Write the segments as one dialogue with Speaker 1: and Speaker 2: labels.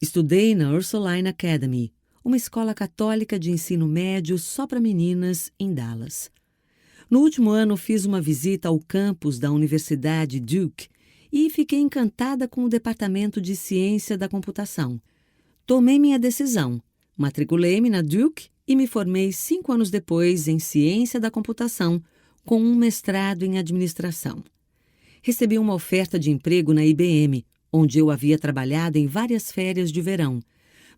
Speaker 1: Estudei na Ursuline Academy, uma escola católica de ensino médio só para meninas em Dallas. No último ano, fiz uma visita ao campus da Universidade Duke e fiquei encantada com o Departamento de Ciência da Computação. Tomei minha decisão, matriculei-me na Duke e me formei 5 anos depois em Ciência da Computação, com um mestrado em Administração. Recebi uma oferta de emprego na IBM, onde eu havia trabalhado em várias férias de verão,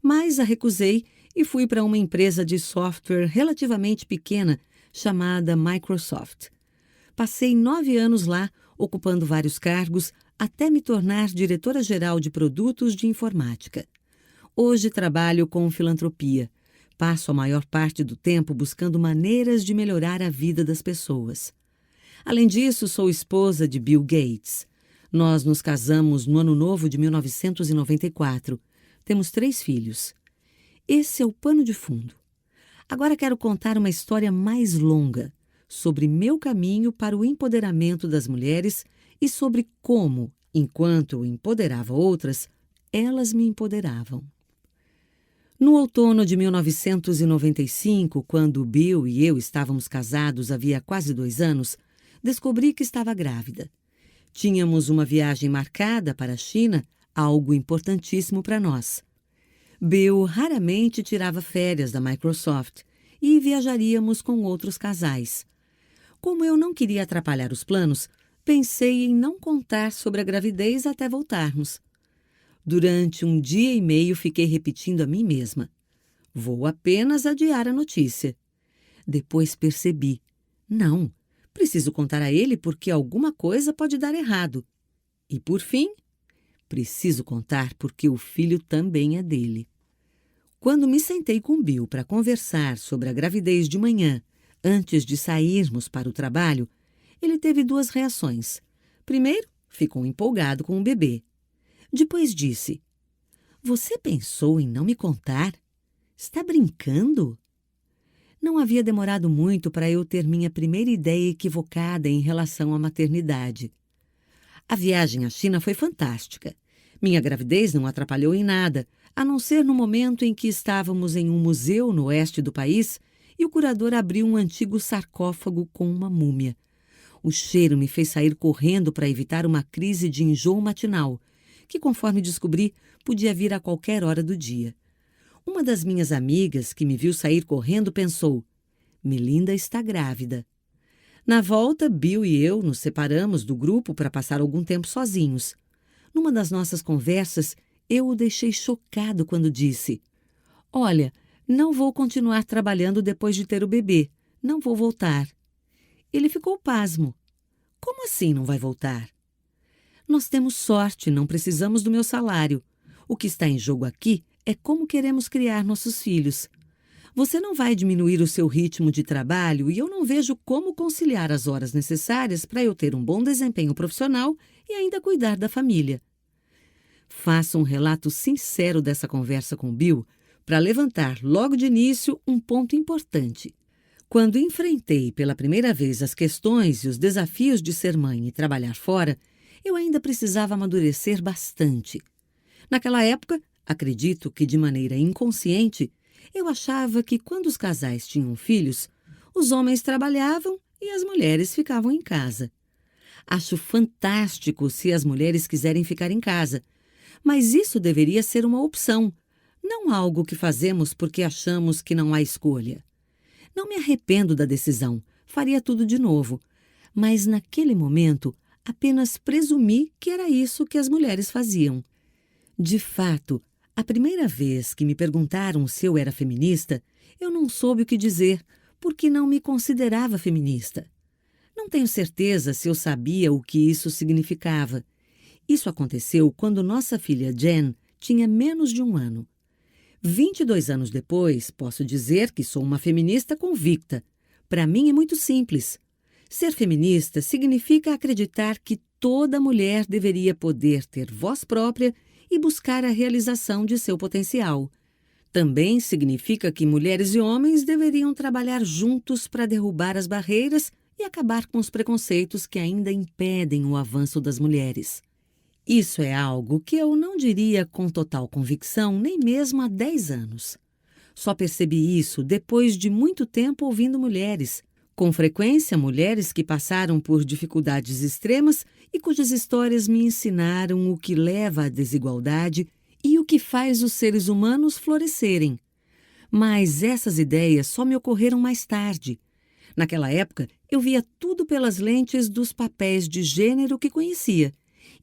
Speaker 1: mas a recusei e fui para uma empresa de software relativamente pequena chamada Microsoft. Passei 9 anos lá, ocupando vários cargos, até me tornar diretora-geral de produtos de informática. Hoje trabalho com filantropia. Passo a maior parte do tempo buscando maneiras de melhorar a vida das pessoas. Além disso, sou esposa de Bill Gates. Nós nos casamos no Ano Novo de 1994. Temos 3 filhos. Esse é o pano de fundo. Agora quero contar uma história mais longa sobre meu caminho para o empoderamento das mulheres e sobre como, enquanto eu empoderava outras, elas me empoderavam. No outono de 1995, quando Bill e eu estávamos casados havia quase 2 anos, descobri que estava grávida. Tínhamos uma viagem marcada para a China, algo importantíssimo para nós. Bill raramente tirava férias da Microsoft e viajaríamos com outros casais. Como eu não queria atrapalhar os planos, pensei em não contar sobre a gravidez até voltarmos. Durante 1 dia e meio fiquei repetindo a mim mesma: vou apenas adiar a notícia. Depois percebi: não, preciso contar a ele porque alguma coisa pode dar errado. E por fim, preciso contar porque o filho também é dele. Quando me sentei com Bill para conversar sobre a gravidez de manhã, antes de sairmos para o trabalho, ele teve 2 reações. Primeiro, ficou empolgado com o bebê. Depois disse: você pensou em não me contar? Está brincando? Não havia demorado muito para eu ter minha primeira ideia equivocada em relação à maternidade. A viagem à China foi fantástica. Minha gravidez não atrapalhou em nada, a não ser no momento em que estávamos em um museu no oeste do país e o curador abriu um antigo sarcófago com uma múmia. O cheiro me fez sair correndo para evitar uma crise de enjoo matinal, que, conforme descobri, podia vir a qualquer hora do dia. Uma das minhas amigas, que me viu sair correndo, pensou: Melinda está grávida. Na volta, Bill e eu nos separamos do grupo para passar algum tempo sozinhos. Numa das nossas conversas, eu o deixei chocado quando disse: olha, não vou continuar trabalhando depois de ter o bebê. Não vou voltar. Ele ficou pasmo. Como assim não vai voltar? Nós temos sorte, não precisamos do meu salário. O que está em jogo aqui é como queremos criar nossos filhos. Você não vai diminuir o seu ritmo de trabalho e eu não vejo como conciliar as horas necessárias para eu ter um bom desempenho profissional e ainda cuidar da família. Faço um relato sincero dessa conversa com Bill para levantar logo de início um ponto importante. Quando enfrentei pela primeira vez as questões e os desafios de ser mãe e trabalhar fora, eu ainda precisava amadurecer bastante. Naquela época, acredito que de maneira inconsciente, eu achava que quando os casais tinham filhos, os homens trabalhavam e as mulheres ficavam em casa. Acho fantástico se as mulheres quiserem ficar em casa, mas isso deveria ser uma opção, não algo que fazemos porque achamos que não há escolha. Não me arrependo da decisão, faria tudo de novo, mas naquele momento apenas presumi que era isso que as mulheres faziam. De fato, a primeira vez que me perguntaram se eu era feminista, eu não soube o que dizer, porque não me considerava feminista. Não tenho certeza se eu sabia o que isso significava. Isso aconteceu quando nossa filha Jen tinha menos de 1 ano. 22 anos depois, posso dizer que sou uma feminista convicta. Para mim é muito simples. Ser feminista significa acreditar que toda mulher deveria poder ter voz própria e buscar a realização de seu potencial. Também significa que mulheres e homens deveriam trabalhar juntos para derrubar as barreiras e acabar com os preconceitos que ainda impedem o avanço das mulheres. Isso é algo que eu não diria com total convicção nem mesmo há 10 anos. Só percebi isso depois de muito tempo ouvindo mulheres, com frequência mulheres que passaram por dificuldades extremas e cujas histórias me ensinaram o que leva à desigualdade e o que faz os seres humanos florescerem. Mas essas ideias só me ocorreram mais tarde. Naquela época, eu via tudo pelas lentes dos papéis de gênero que conhecia.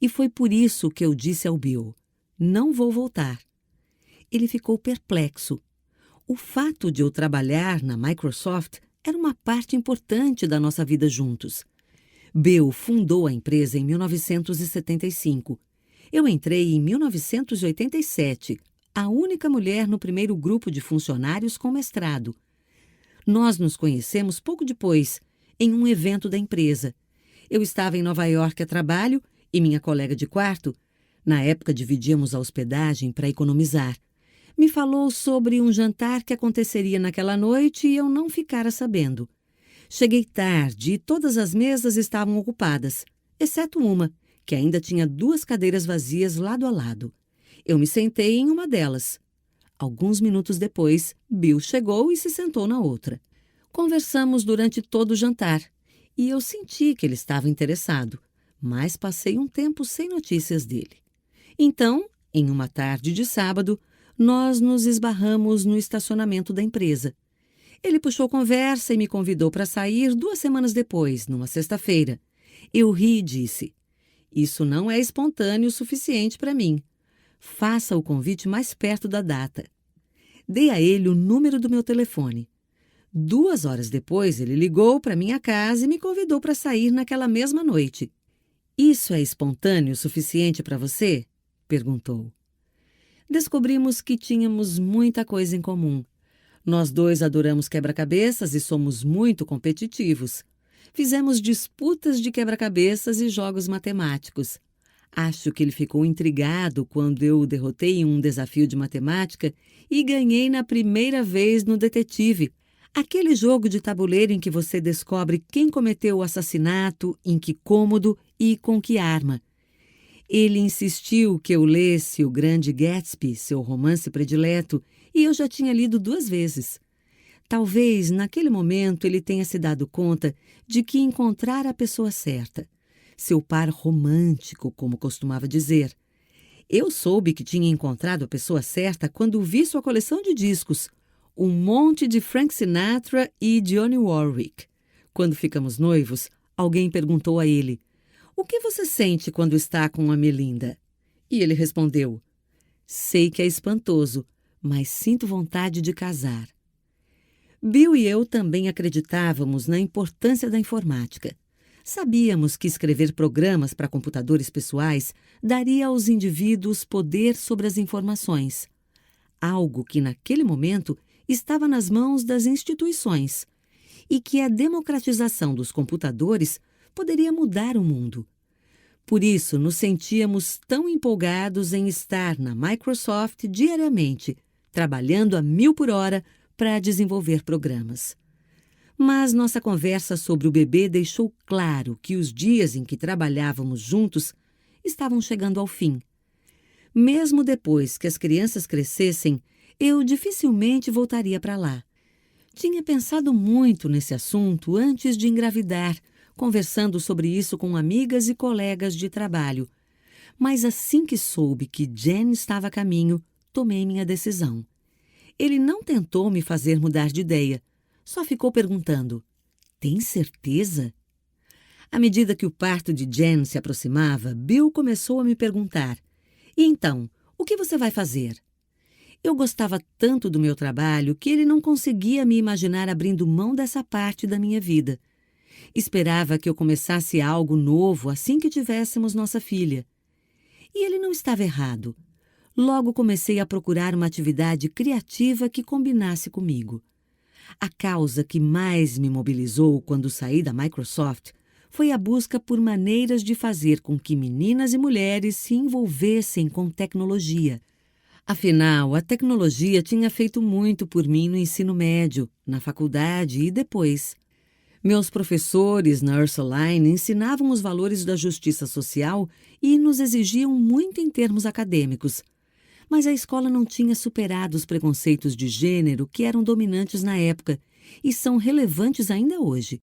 Speaker 1: E foi por isso que eu disse ao Bill: não vou voltar. Ele ficou perplexo. O fato de eu trabalhar na Microsoft era uma parte importante da nossa vida juntos. Bill fundou a empresa em 1975. Eu entrei em 1987, a única mulher no primeiro grupo de funcionários com mestrado. Nós nos conhecemos pouco depois, em um evento da empresa. Eu estava em Nova York a trabalho e minha colega de quarto, na época dividíamos a hospedagem para economizar, me falou sobre um jantar que aconteceria naquela noite e eu não ficara sabendo. Cheguei tarde e todas as mesas estavam ocupadas, exceto uma, que ainda tinha 2 cadeiras vazias lado a lado. Eu me sentei em uma delas. Alguns minutos depois, Bill chegou e se sentou na outra. Conversamos durante todo o jantar e eu senti que ele estava interessado, mas passei um tempo sem notícias dele. Então, em uma tarde de sábado, nós nos esbarramos no estacionamento da empresa. Ele puxou conversa e me convidou para sair 2 semanas depois, numa sexta-feira. Eu ri e disse: isso não é espontâneo o suficiente para mim. Faça o convite mais perto da data. Dei a ele o número do meu telefone. 2 horas depois, ele ligou para minha casa e me convidou para sair naquela mesma noite. Isso é espontâneo o suficiente para você? Perguntou. Descobrimos que tínhamos muita coisa em comum. Nós 2 adoramos quebra-cabeças e somos muito competitivos. Fizemos disputas de quebra-cabeças e jogos matemáticos. Acho que ele ficou intrigado quando eu o derrotei em um desafio de matemática e ganhei na primeira vez no Detetive, aquele jogo de tabuleiro em que você descobre quem cometeu o assassinato, em que cômodo e com que arma. Ele insistiu que eu lesse O Grande Gatsby, seu romance predileto, e eu já tinha lido 2 vezes. Talvez, naquele momento, ele tenha se dado conta de que encontrara a pessoa certa. Seu par romântico, como costumava dizer. Eu soube que tinha encontrado a pessoa certa quando vi sua coleção de discos, um monte de Frank Sinatra e Dionne Warwick. Quando ficamos noivos, alguém perguntou a ele: o que você sente quando está com a Melinda? E ele respondeu: sei que é espantoso, mas sinto vontade de casar. Bill e eu também acreditávamos na importância da informática. Sabíamos que escrever programas para computadores pessoais daria aos indivíduos poder sobre as informações, algo que naquele momento estava nas mãos das instituições, e que a democratização dos computadores poderia mudar o mundo. Por isso, nos sentíamos tão empolgados em estar na Microsoft diariamente, trabalhando a 1000 por hora para desenvolver programas. Mas nossa conversa sobre o bebê deixou claro que os dias em que trabalhávamos juntos estavam chegando ao fim. Mesmo depois que as crianças crescessem, eu dificilmente voltaria para lá. Tinha pensado muito nesse assunto antes de engravidar, conversando sobre isso com amigas e colegas de trabalho. Mas assim que soube que Jen estava a caminho, tomei minha decisão. Ele não tentou me fazer mudar de ideia, só ficou perguntando: tem certeza? À medida que o parto de Jen se aproximava, Bill começou a me perguntar: e então, o que você vai fazer? Eu gostava tanto do meu trabalho que ele não conseguia me imaginar abrindo mão dessa parte da minha vida. Esperava que eu começasse algo novo assim que tivéssemos nossa filha. E ele não estava errado. Logo comecei a procurar uma atividade criativa que combinasse comigo. A causa que mais me mobilizou quando saí da Microsoft foi a busca por maneiras de fazer com que meninas e mulheres se envolvessem com tecnologia. Afinal, a tecnologia tinha feito muito por mim no ensino médio, na faculdade e depois. Meus professores na Ursuline ensinavam os valores da justiça social e nos exigiam muito em termos acadêmicos. Mas a escola não tinha superado os preconceitos de gênero que eram dominantes na época e são relevantes ainda hoje.